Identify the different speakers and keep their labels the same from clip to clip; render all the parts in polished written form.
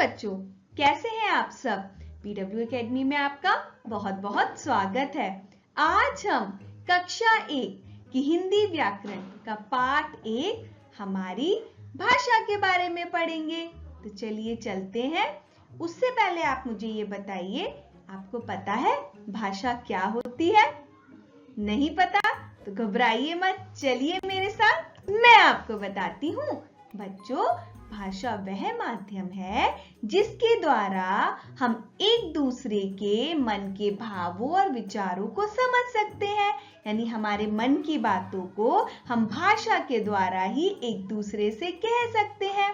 Speaker 1: बच्चों, कैसे हैं आप सब? पीडब्ल्यू एकेडमी में आपका बहुत बहुत स्वागत है। आज हम कक्षा 1 की हिंदी व्याकरण का पाठ 1 हमारी भाषा के बारे में पढ़ेंगे। तो चलिए चलते हैं। उससे पहले आप मुझे ये बताइए, आपको पता है भाषा क्या होती है? नहीं पता तो घबराइए मत, चलिए मेरे साथ, मैं आपको बताती हूँ। बच्चों, भाषा वह माध्यम है जिसके द्वारा हम एक दूसरे के मन के भावों और विचारों को समझ सकते हैं। यानी हमारे मन की बातों को हम भाषा के द्वारा ही एक दूसरे से कह सकते हैं।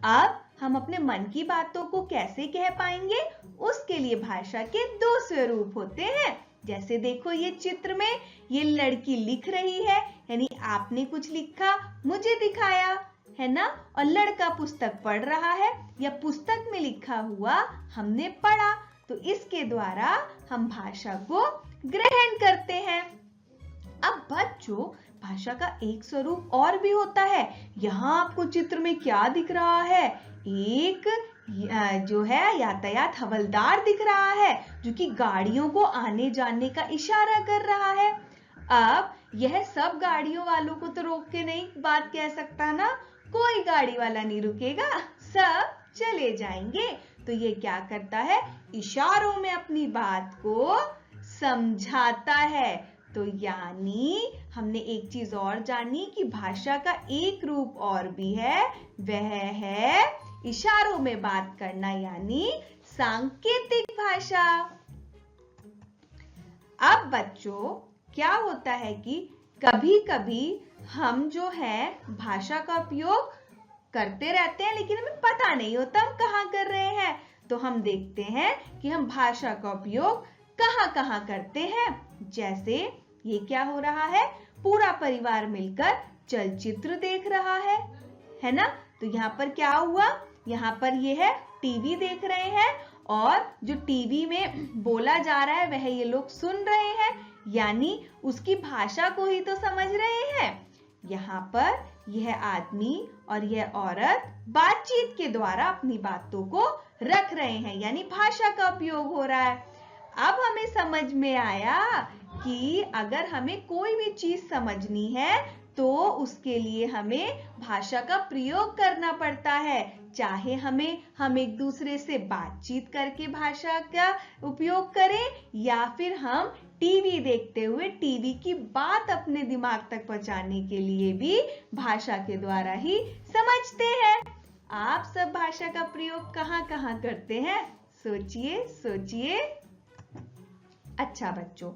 Speaker 1: अब हम अपने मन की बातों को कैसे कह पाएंगे? उसके लिए भाषा के 2 स्वरूप होते हैं। जैसे देखो ये चित्र में ये लड़की लिख रही है, यानी आपने कुछ लिखा, मुझे दिखाया, है ना? और लड़का पुस्तक पढ़ रहा है या पुस्तक में लिखा हुआ हमने पढ़ा। तो इसके द्वारा हम भाषा को ग्रहण करते हैं। अब बच्चों, भाषा का एक स्वरूप और भी होता है। यहाँ आपको चित्र में क्या दिख रहा है? एक जो है यातायात हवलदार दिख रहा है, जो कि गाड़ियों को आने जाने का इशारा कर रहा है। अब यह सब गाड़ियों वालों को तो रोक के नहीं बात कह सकता ना, कोई गाड़ी वाला नहीं रुकेगा, सब चले जाएंगे। तो ये क्या करता है? इशारों में अपनी बात को समझाता है। तो यानी हमने एक चीज और जानी कि भाषा का एक रूप और भी है, वह है इशारों में बात करना, यानी सांकेतिक भाषा। अब बच्चों, क्या होता है कि कभी-कभी हम जो है भाषा का उपयोग करते रहते हैं, लेकिन हमें पता नहीं होता हम कहाँ कर रहे हैं। तो हम देखते हैं कि हम भाषा का उपयोग कहाँ-कहाँ करते हैं। जैसे ये क्या हो रहा है? पूरा परिवार मिलकर चलचित्र देख रहा है ना? तो यहाँ पर क्या हुआ? यहाँ पर ये है टीवी देख रहे हैं, और जो टीवी में बोला जा रहा है वह ये लोग सुन रहे हैं, यानी उसकी भाषा को ही तो समझ रहे हैं। यहाँ पर यह आदमी और यह औरत बातचीत के द्वारा अपनी बातों को रख रहे हैं, यानी भाषा का उपयोग हो रहा है। अब हमें समझ में आया कि अगर हमें कोई भी चीज समझनी है तो उसके लिए हमें भाषा का प्रयोग करना पड़ता है। चाहे हम एक दूसरे से बातचीत करके भाषा का उपयोग करें, या फिर हम टीवी देखते हुए टीवी की बात अपने दिमाग तक पहुंचाने के लिए भी भाषा के द्वारा ही समझते हैं। आप सब भाषा का प्रयोग कहाँ-कहाँ करते हैं? सोचिए सोचिए। अच्छा बच्चों,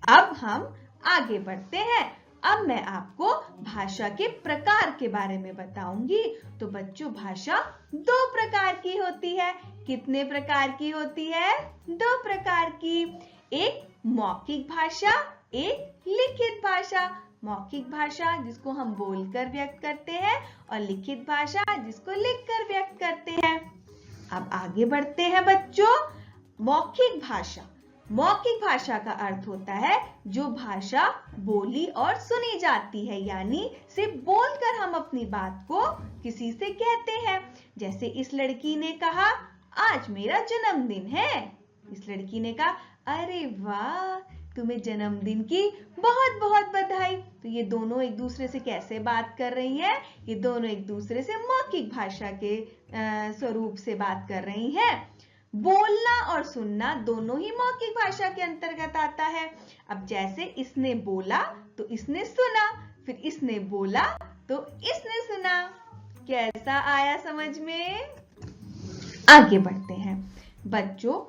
Speaker 1: अब हम आगे बढ़ते हैं। अब मैं आपको भाषा के प्रकार के बारे में बताऊंगी। तो बच्चों, भाषा 2 प्रकार की होती है। कितने प्रकार की होती है? 2 प्रकार की। एक मौखिक भाषा, एक लिखित भाषा। मौखिक भाषा जिसको हम बोलकर व्यक्त करते हैं, और लिखित भाषा जिसको लिखकर व्यक्त करते हैं। अब आगे बढ़ते हैं बच्चों। मौखिक भाषा, मौखिक भाषा का अर्थ होता है जो भाषा बोली और सुनी जाती है, यानी सिर्फ बोलकर हम अपनी बात को किसी से कहते हैं। जैसे इस लड़की ने कहा, आज मेरा जन्मदिन है। इस लड़की ने कहा, अरे वाह, तुम्हें जन्मदिन की बहुत बहुत बधाई। तो ये दोनों एक दूसरे से कैसे बात कर रही हैं? ये दोनों एक दूसरे से मौखिक भाषा के स्वरूप से बात कर रही हैं। बोलना और सुनना दोनों ही मौखिक भाषा के अंतर्गत आता है। अब जैसे इसने बोला तो इसने सुना, फिर इसने बोला तो इसने सुना। कैसा आया समझ में? आगे बढ़ते हैं बच्चों।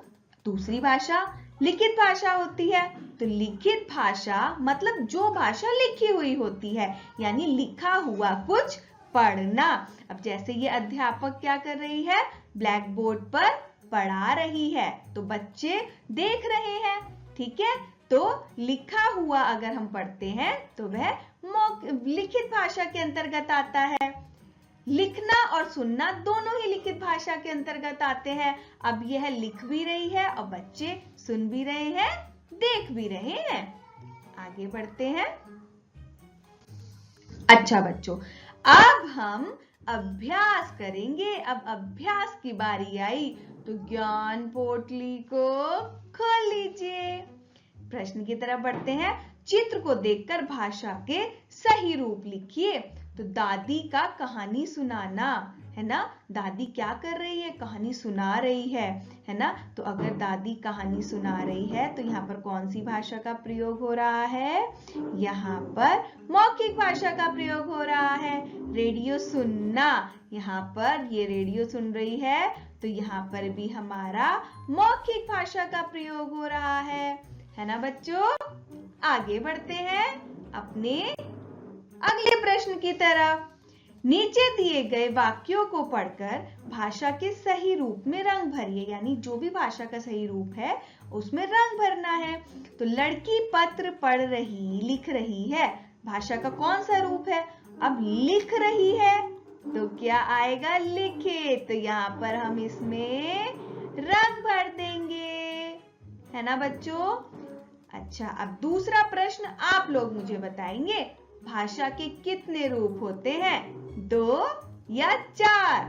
Speaker 1: दूसरी भाषा लिखित भाषा होती है। तो लिखित भाषा मतलब जो भाषा लिखी हुई होती है, यानी लिखा हुआ कुछ पढ़ना। अब जैसे ये अध्यापक क्या कर रही है? ब्लैक बोर्ड पर पढ़ा रही है, तो बच्चे देख रहे हैं, ठीक है? तो लिखा हुआ अगर हम पढ़ते हैं तो वह लिखित भाषा के अंतर्गत आता है। लिखना और सुनना दोनों ही लिखित भाषा के अंतर्गत आते हैं। अब यह लिख भी रही है और बच्चे सुन भी रहे हैं, देख भी रहे हैं। आगे बढ़ते हैं। अच्छा बच्चों, अब हम अभ्यास करेंगे। अब अभ्यास की बारी आई तो ज्ञान पोटली को खोल लीजिए। प्रश्न की तरफ बढ़ते हैं। चित्र को देखकर भाषा के सही रूप लिखिए। तो दादी का कहानी सुनाना, है ना, दादी क्या कर रही है, कहानी सुना रही है ना। तो अगर दादी कहानी सुना रही है तो यहाँ पर कौन सी भाषा का प्रयोग हो रहा है, यहाँ पर मौखिक भाषा का प्रयोग हो रहा है। रेडियो सुनना, यहाँ पर ये रेडियो सुन रही है तो यहाँ पर भी हमारा मौखिक भाषा का प्रयोग हो रहा है ना बच्चों। आगे बढ़ते हैं अपने अगले प्रश्न की तरफ। नीचे दिए गए वाक्यों को पढ़कर भाषा के सही रूप में रंग भरिए, यानी जो भी भाषा का सही रूप है उसमें रंग भरना है। तो लड़की पत्र पढ़ रही, लिख रही है, भाषा का कौन सा रूप है, अब लिख रही है तो क्या आएगा, लिखे। तो यहाँ पर हम इसमें रंग भर देंगे, है ना बच्चों। अच्छा, अब दूसरा प्रश्न आप लोग मुझे बताएंगे, भाषा के कितने रूप होते हैं, 2 या 4?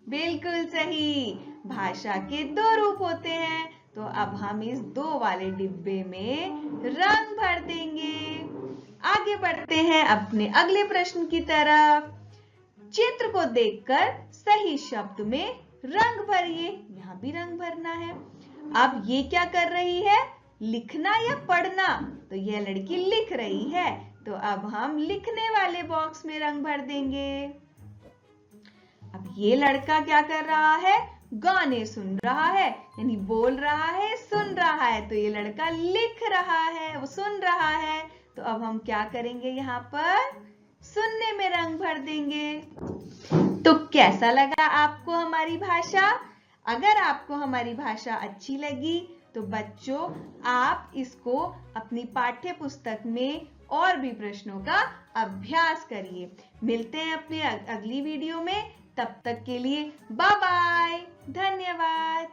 Speaker 1: बिल्कुल सही, भाषा के 2 रूप होते हैं। तो अब हम इस 2 वाले डिब्बे में रंग भर देंगे। आगे बढ़ते हैं अपने अगले प्रश्न की तरफ। चित्र को देखकर सही शब्द में रंग भरिए, यहां भी रंग भरना है। अब ये क्या कर रही है, लिखना या पढ़ना? तो यह लड़की लिख रही है तो अब हम लिखने वाले बॉक्स में रंग भर देंगे। अब ये लड़का क्या कर रहा है, गाने सुन रहा है, यानी बोल रहा है, सुन रहा है। तो ये लड़का लिख रहा है, वो सुन रहा है। तो अब हम क्या करेंगे, यहाँ पर सुनने में रंग भर देंगे। तो कैसा लगा आपको हमारी भाषा? अगर आपको हमारी भाषा अच्छी लगी तो बच्चों आप इसको अपनी पाठ्य पुस्तक में और भी प्रश्नों का अभ्यास करिए। मिलते हैं अपनी अगली वीडियो में, तब तक के लिए बाय बाय, धन्यवाद।